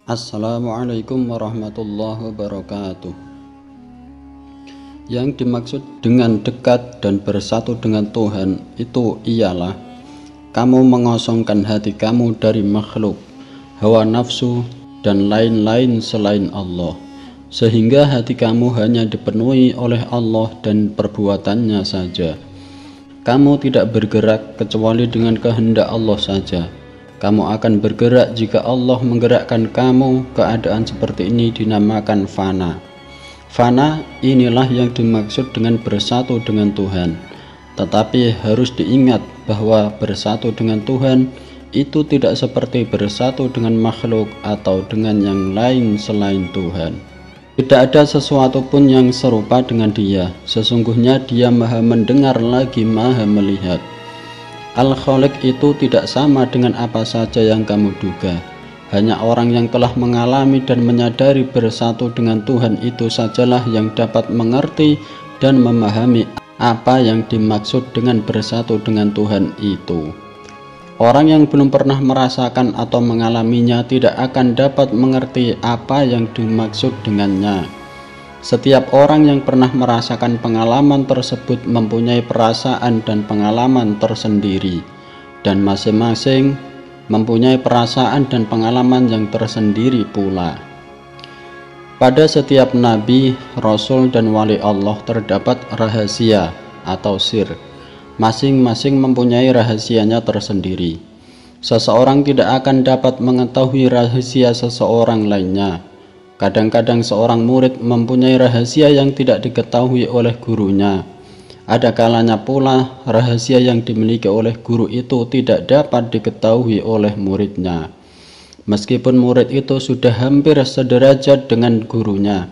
Assalamualaikum warahmatullahi wabarakatuh. Yang dimaksud dengan dekat dan bersatu dengan Tuhan itu ialah kamu mengosongkan hati kamu dari makhluk, hawa nafsu, dan lain-lain selain Allah, sehingga hati kamu hanya dipenuhi oleh Allah dan perbuatannya saja. Kamu tidak bergerak kecuali dengan kehendak Allah saja. Kamu akan bergerak jika Allah menggerakkan kamu. Keadaan seperti ini dinamakan fana. Fana inilah yang dimaksud dengan bersatu dengan Tuhan. Tetapi harus diingat bahwa bersatu dengan Tuhan itu tidak seperti bersatu dengan makhluk atau dengan yang lain selain Tuhan. Tidak ada sesuatu pun yang serupa dengan Dia. Sesungguhnya Dia Maha mendengar lagi Maha melihat. Al-Khaliq itu tidak sama dengan apa saja yang kamu duga. Hanya orang yang telah mengalami dan menyadari bersatu dengan Tuhan itu sajalah yang dapat mengerti dan memahami apa yang dimaksud dengan bersatu dengan Tuhan itu. Orang yang belum pernah merasakan atau mengalaminya tidak akan dapat mengerti apa yang dimaksud dengannya. Setiap orang yang pernah merasakan pengalaman tersebut mempunyai perasaan dan pengalaman tersendiri, dan masing-masing mempunyai perasaan dan pengalaman yang tersendiri pula. Pada setiap nabi, rasul, dan wali Allah terdapat rahasia atau sir. Masing-masing mempunyai rahasianya tersendiri. Seseorang tidak akan dapat mengetahui rahasia seseorang lainnya. Kadang-kadang seorang murid mempunyai rahasia yang tidak diketahui oleh gurunya. Ada kalanya pula rahasia yang dimiliki oleh guru itu tidak dapat diketahui oleh muridnya, meskipun murid itu sudah hampir sederajat dengan gurunya.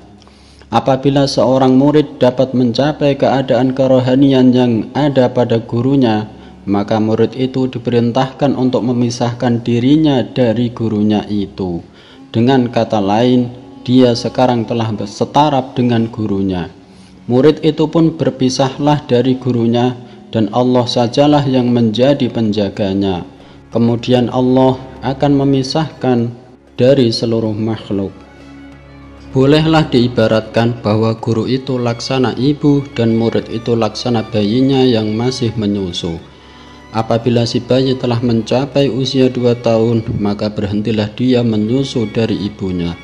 Apabila seorang murid dapat mencapai keadaan kerohanian yang ada pada gurunya, maka murid itu diperintahkan untuk memisahkan dirinya dari gurunya itu. Dengan kata lain, dia sekarang telah setaraf dengan gurunya. Murid itu pun berpisahlah dari gurunya, dan Allah sajalah yang menjadi penjaganya. Kemudian Allah akan memisahkan dari seluruh makhluk. Bolehlah diibaratkan bahwa guru itu laksana ibu dan murid itu laksana bayinya yang masih menyusu. Apabila si bayi telah mencapai usia 2 tahun, maka berhentilah dia menyusu dari ibunya.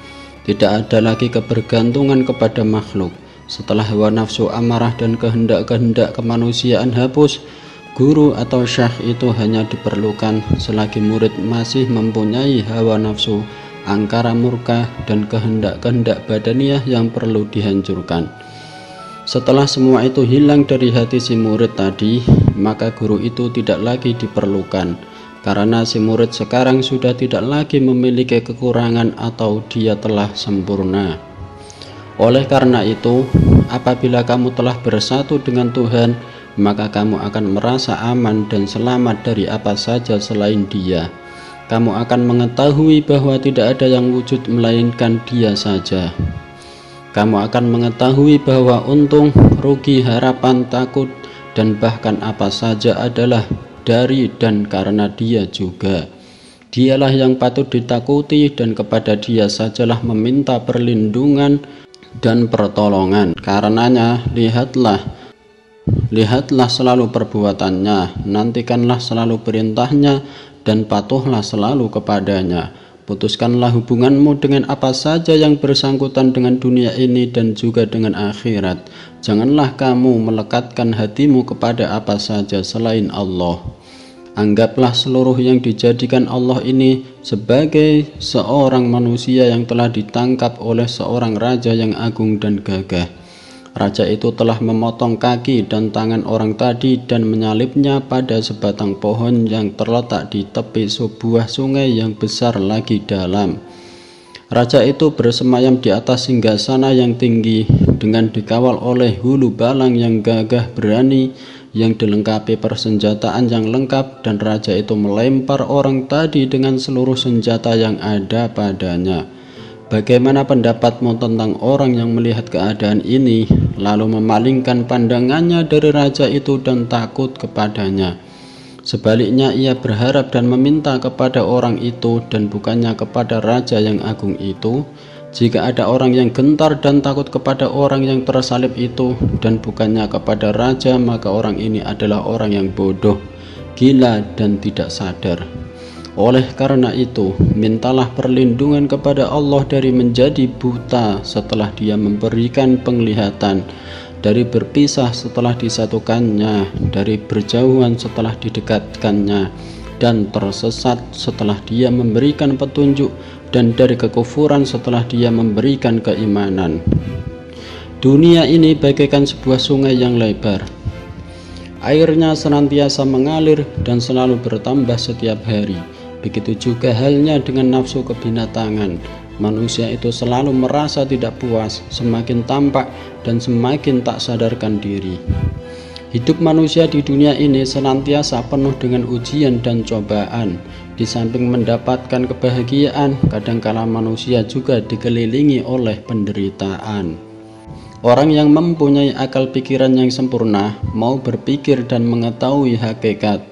Tidak ada lagi kebergantungan kepada makhluk. Setelah hawa nafsu amarah dan kehendak-kehendak kemanusiaan hapus, guru atau syekh itu hanya diperlukan selagi murid masih mempunyai hawa nafsu, angkara murka, dan kehendak-kehendak badaniah yang perlu dihancurkan. Setelah semua itu hilang dari hati si murid tadi, maka guru itu tidak lagi diperlukan, karena si murid sekarang sudah tidak lagi memiliki kekurangan atau dia telah sempurna. Oleh karena itu, apabila kamu telah bersatu dengan Tuhan, maka kamu akan merasa aman dan selamat dari apa saja selain Dia. Kamu akan mengetahui bahwa tidak ada yang wujud melainkan Dia saja. Kamu akan mengetahui bahwa untung, rugi, harapan, takut, dan bahkan apa saja adalah dari dan karena Dia juga. Dialah yang patut ditakuti, dan kepada Dia sajalah meminta perlindungan dan pertolongan. Karenanya lihatlah selalu perbuatannya, nantikanlah selalu perintahnya, dan patuhlah selalu kepadanya. Putuskanlah hubunganmu dengan apa saja yang bersangkutan dengan dunia ini dan juga dengan akhirat. Janganlah kamu melekatkan hatimu kepada apa saja selain Allah. Anggaplah seluruh yang dijadikan Allah ini sebagai seorang manusia yang telah ditangkap oleh seorang raja yang agung dan gagah. Raja itu telah memotong kaki dan tangan orang tadi dan menyalipnya pada sebatang pohon yang terletak di tepi sebuah sungai yang besar lagi dalam. Raja itu bersemayam di atas singgasana yang tinggi dengan dikawal oleh hulu balang yang gagah berani yang dilengkapi persenjataan yang lengkap, dan raja itu melempar orang tadi dengan seluruh senjata yang ada padanya. Bagaimana pendapatmu tentang orang yang melihat keadaan ini, lalu memalingkan pandangannya dari raja itu dan takut kepadanya? Sebaliknya ia berharap dan meminta kepada orang itu dan bukannya kepada Raja yang agung itu. Jika ada orang yang gentar dan takut kepada orang yang tersalib itu dan bukannya kepada Raja, maka orang ini adalah orang yang bodoh, gila dan tidak sadar. Oleh karena itu, mintalah perlindungan kepada Allah dari menjadi buta setelah Dia memberikan penglihatan, dari berpisah setelah disatukannya, dari berjauhan setelah didekatkannya, dan tersesat setelah Dia memberikan petunjuk, dan dari kekufuran setelah Dia memberikan keimanan. Dunia ini bagaikan sebuah sungai yang lebar. Airnya senantiasa mengalir dan selalu bertambah setiap hari. Begitu juga halnya dengan nafsu kebinatangan. Manusia itu selalu merasa tidak puas, semakin tampak dan semakin tak sadarkan diri. Hidup manusia di dunia ini senantiasa penuh dengan ujian dan cobaan. Di samping mendapatkan kebahagiaan, kadangkala manusia juga dikelilingi oleh penderitaan. Orang yang mempunyai akal pikiran yang sempurna, mau berpikir dan mengetahui hakikat,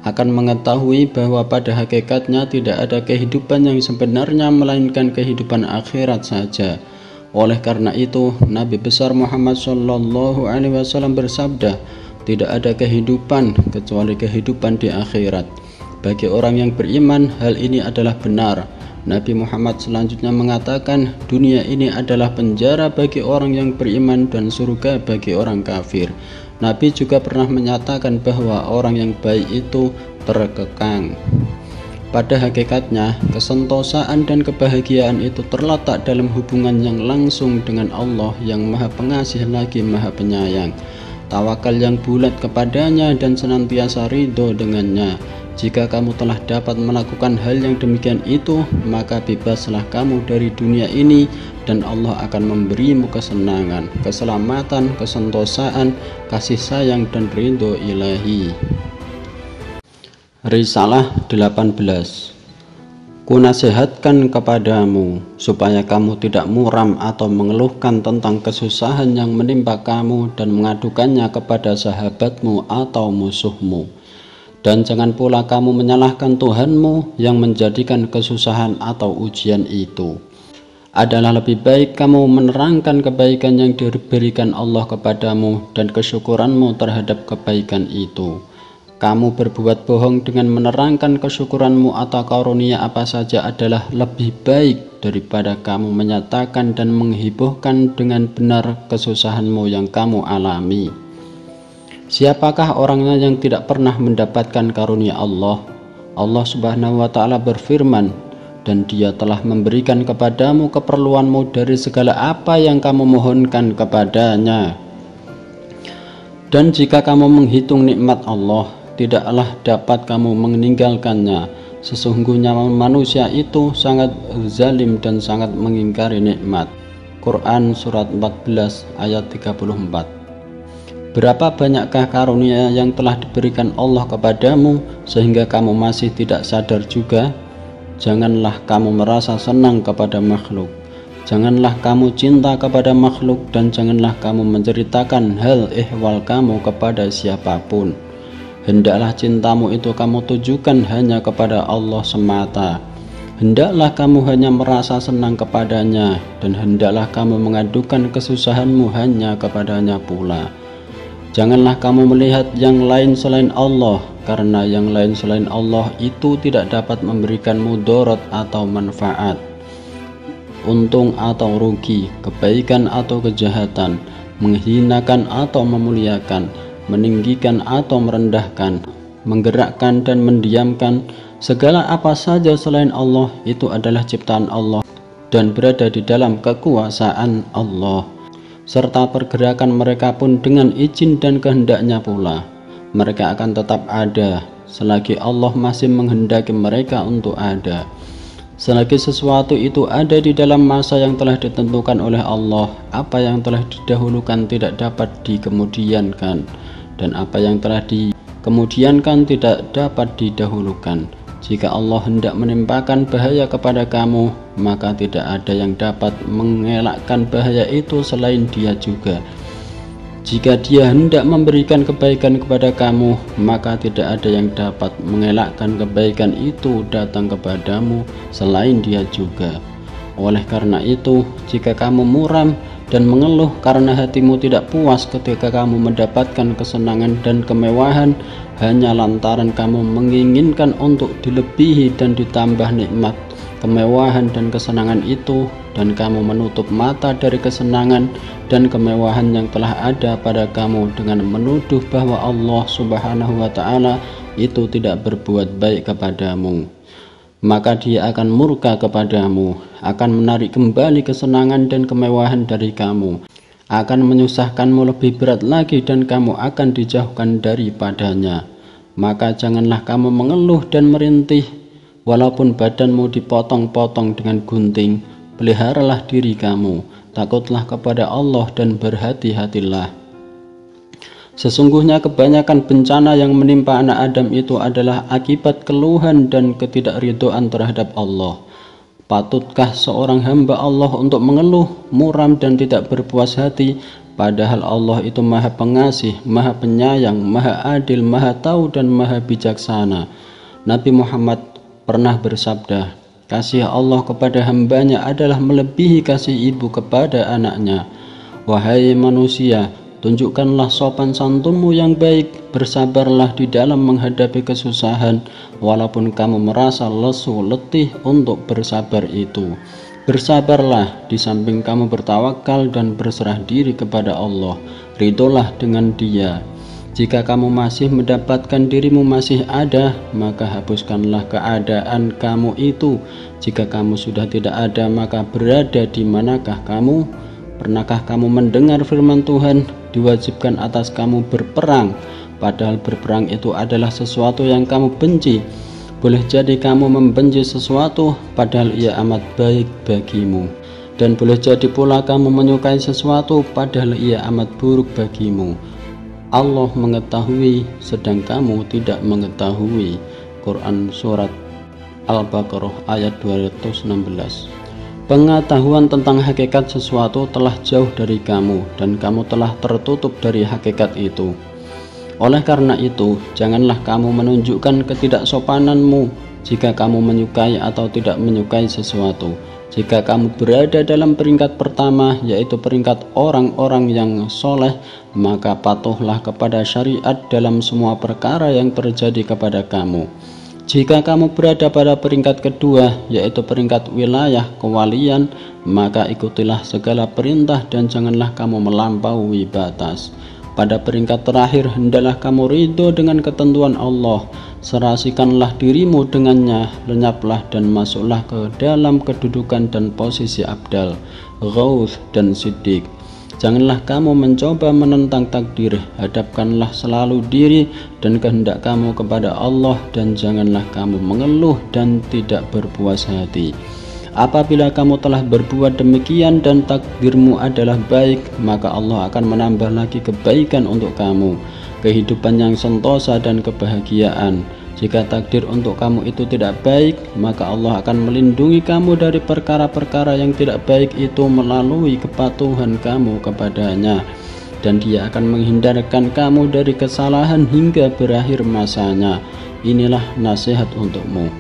akan mengetahui bahwa pada hakikatnya tidak ada kehidupan yang sebenarnya melainkan kehidupan akhirat saja. Oleh karena itu, Nabi besar Muhammad SAW bersabda, tidak ada kehidupan kecuali kehidupan di akhirat. Bagi orang yang beriman, hal ini adalah benar. Nabi Muhammad selanjutnya mengatakan, dunia ini adalah penjara bagi orang yang beriman dan surga bagi orang kafir. Nabi juga pernah menyatakan bahwa orang yang baik itu terkekang. Pada hakikatnya, kesentosaan dan kebahagiaan itu terletak dalam hubungan yang langsung dengan Allah yang Maha Pengasih lagi Maha Penyayang. Tawakal yang bulat kepadanya dan senantiasa ridho dengannya. Jika kamu telah dapat melakukan hal yang demikian itu, maka bebaslah kamu dari dunia ini dan Allah akan memberimu kesenangan, keselamatan, kesentosaan, kasih sayang dan ridho ilahi. Risalah 18. Kunasihatkan kepadamu supaya kamu tidak muram atau mengeluhkan tentang kesusahan yang menimpa kamu dan mengadukannya kepada sahabatmu atau musuhmu. Dan jangan pula kamu menyalahkan Tuhanmu yang menjadikan kesusahan atau ujian itu. Adalah lebih baik kamu menerangkan kebaikan yang diberikan Allah kepadamu dan kesyukuranmu terhadap kebaikan itu. Kamu berbuat bohong dengan menerangkan kesyukuranmu atau karunia apa saja adalah lebih baik daripada kamu menyatakan dan menghiburkan dengan benar kesusahanmu yang kamu alami. Siapakah orangnya yang tidak pernah mendapatkan karunia Allah? Allah Subhanahu wa Ta'ala berfirman, dan Dia telah memberikan kepadamu keperluanmu dari segala apa yang kamu mohonkan kepadanya. Dan jika kamu menghitung nikmat Allah, tidaklah dapat kamu meninggalkannya. Sesungguhnya manusia itu sangat zalim dan sangat mengingkari nikmat. Quran surat 14 ayat 34. Berapa banyakkah karunia yang telah diberikan Allah kepadamu sehingga kamu masih tidak sadar juga? Janganlah kamu merasa senang kepada makhluk. Janganlah kamu cinta kepada makhluk dan janganlah kamu menceritakan hal ihwal kamu kepada siapapun. Hendaklah cintamu itu kamu tujukan hanya kepada Allah semata. Hendaklah kamu hanya merasa senang kepadanya dan hendaklah kamu mengadukan kesusahanmu hanya kepadanya pula. Janganlah kamu melihat yang lain selain Allah, karena yang lain selain Allah itu tidak dapat memberikan mudarat atau manfaat, untung atau rugi, kebaikan atau kejahatan, menghinakan atau memuliakan, meninggikan atau merendahkan, menggerakkan dan mendiamkan. Segala apa saja selain Allah itu adalah ciptaan Allah dan berada di dalam kekuasaan Allah. Serta pergerakan mereka pun dengan izin dan kehendaknya pula. Mereka akan tetap ada selagi Allah masih menghendaki mereka untuk ada. Selagi sesuatu itu ada di dalam masa yang telah ditentukan oleh Allah, apa yang telah didahulukan tidak dapat dikemudiankan, dan apa yang telah dikemudiankan tidak dapat didahulukan. Jika Allah hendak menimpakan bahaya kepada kamu, maka tidak ada yang dapat mengelakkan bahaya itu selain Dia juga. Jika Dia hendak memberikan kebaikan kepada kamu, maka tidak ada yang dapat mengelakkan kebaikan itu datang kepadamu selain Dia juga. Oleh karena itu, jika kamu muram dan mengeluh karena hatimu tidak puas ketika kamu mendapatkan kesenangan dan kemewahan hanya lantaran kamu menginginkan untuk dilebihi dan ditambah nikmat, kemewahan dan kesenangan itu, dan kamu menutup mata dari kesenangan dan kemewahan yang telah ada pada kamu dengan menuduh bahwa Allah Subhanahu wa Ta'ala itu tidak berbuat baik kepadamu, maka Dia akan murka kepadamu, akan menarik kembali kesenangan dan kemewahan dari kamu, akan menyusahkanmu lebih berat lagi, dan kamu akan dijauhkan daripadanya. Maka janganlah kamu mengeluh dan merintih, walaupun badanmu dipotong-potong dengan gunting. Peliharalah diri kamu, takutlah kepada Allah dan berhati-hatilah. Sesungguhnya kebanyakan bencana yang menimpa anak Adam itu adalah akibat keluhan dan ketidakridhaan terhadap Allah. Patutkah seorang hamba Allah untuk mengeluh, muram dan tidak berpuas hati, padahal Allah itu Maha Pengasih, Maha Penyayang, Maha Adil, Maha Tahu dan Maha Bijaksana. Nabi Muhammad pernah bersabda, kasih Allah kepada hambanya adalah melebihi kasih ibu kepada anaknya. Wahai manusia, tunjukkanlah sopan santunmu yang baik, bersabarlah di dalam menghadapi kesusahan, walaupun kamu merasa lesu letih untuk bersabar itu. Bersabarlah di samping kamu bertawakal dan berserah diri kepada Allah, ridholah dengan Dia. Jika kamu masih mendapatkan dirimu masih ada, maka hapuskanlah keadaan kamu itu. Jika kamu sudah tidak ada, maka berada di manakah kamu? Pernahkah kamu mendengar firman Tuhan, diwajibkan atas kamu berperang, padahal berperang itu adalah sesuatu yang kamu benci. Boleh jadi kamu membenci sesuatu, padahal ia amat baik bagimu. Dan boleh jadi pula kamu menyukai sesuatu, padahal ia amat buruk bagimu. Allah mengetahui sedang kamu tidak mengetahui. Quran Surat Al-Baqarah ayat 216. Pengetahuan tentang hakikat sesuatu telah jauh dari kamu, dan kamu telah tertutup dari hakikat itu. Oleh karena itu, janganlah kamu menunjukkan ketidaksopananmu jika kamu menyukai atau tidak menyukai sesuatu. Jika kamu berada dalam peringkat pertama, yaitu peringkat orang-orang yang soleh, maka patuhlah kepada syariat dalam semua perkara yang terjadi kepada kamu. Jika kamu berada pada peringkat kedua, yaitu peringkat wilayah kewalian, maka ikutilah segala perintah dan janganlah kamu melampaui batas. Pada peringkat terakhir, hendaklah kamu ridho dengan ketentuan Allah. Serasikanlah dirimu dengannya, lenyaplah dan masuklah ke dalam kedudukan dan posisi abdal, ghaus dan siddiq. Janganlah kamu mencoba menentang takdir, hadapkanlah selalu diri dan kehendak kamu kepada Allah, dan janganlah kamu mengeluh dan tidak berpuas hati. Apabila kamu telah berbuat demikian dan takdirmu adalah baik, maka Allah akan menambah lagi kebaikan untuk kamu, kehidupan yang sentosa dan kebahagiaan. Jika takdir untuk kamu itu tidak baik, maka Allah akan melindungi kamu dari perkara-perkara yang tidak baik itu melalui kepatuhan kamu kepadanya, dan Dia akan menghindarkan kamu dari kesalahan hingga berakhir masanya. Inilah nasihat untukmu.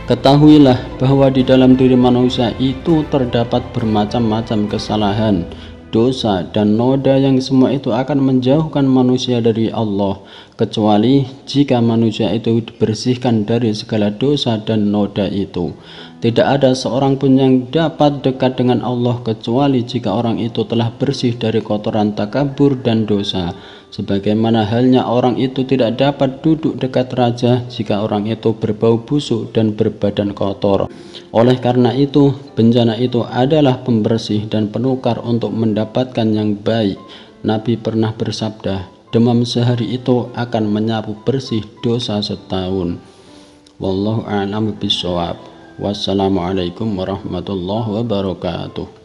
Ketahuilah bahwa di dalam diri manusia itu terdapat bermacam-macam kesalahan, dosa, dan noda yang semua itu akan menjauhkan manusia dari Allah, kecuali jika manusia itu dibersihkan dari segala dosa dan noda itu. Tidak ada seorang pun yang dapat dekat dengan Allah kecuali jika orang itu telah bersih dari kotoran takabur dan dosa. Sebagaimana halnya orang itu tidak dapat duduk dekat raja jika orang itu berbau busuk dan berbadan kotor. Oleh karena itu, bencana itu adalah pembersih dan penukar untuk mendapatkan yang baik. Nabi pernah bersabda, demam sehari itu akan menyapu bersih dosa setahun. Wallahu a'lam bishawab. Wassalamualaikum warahmatullahi wabarakatuh.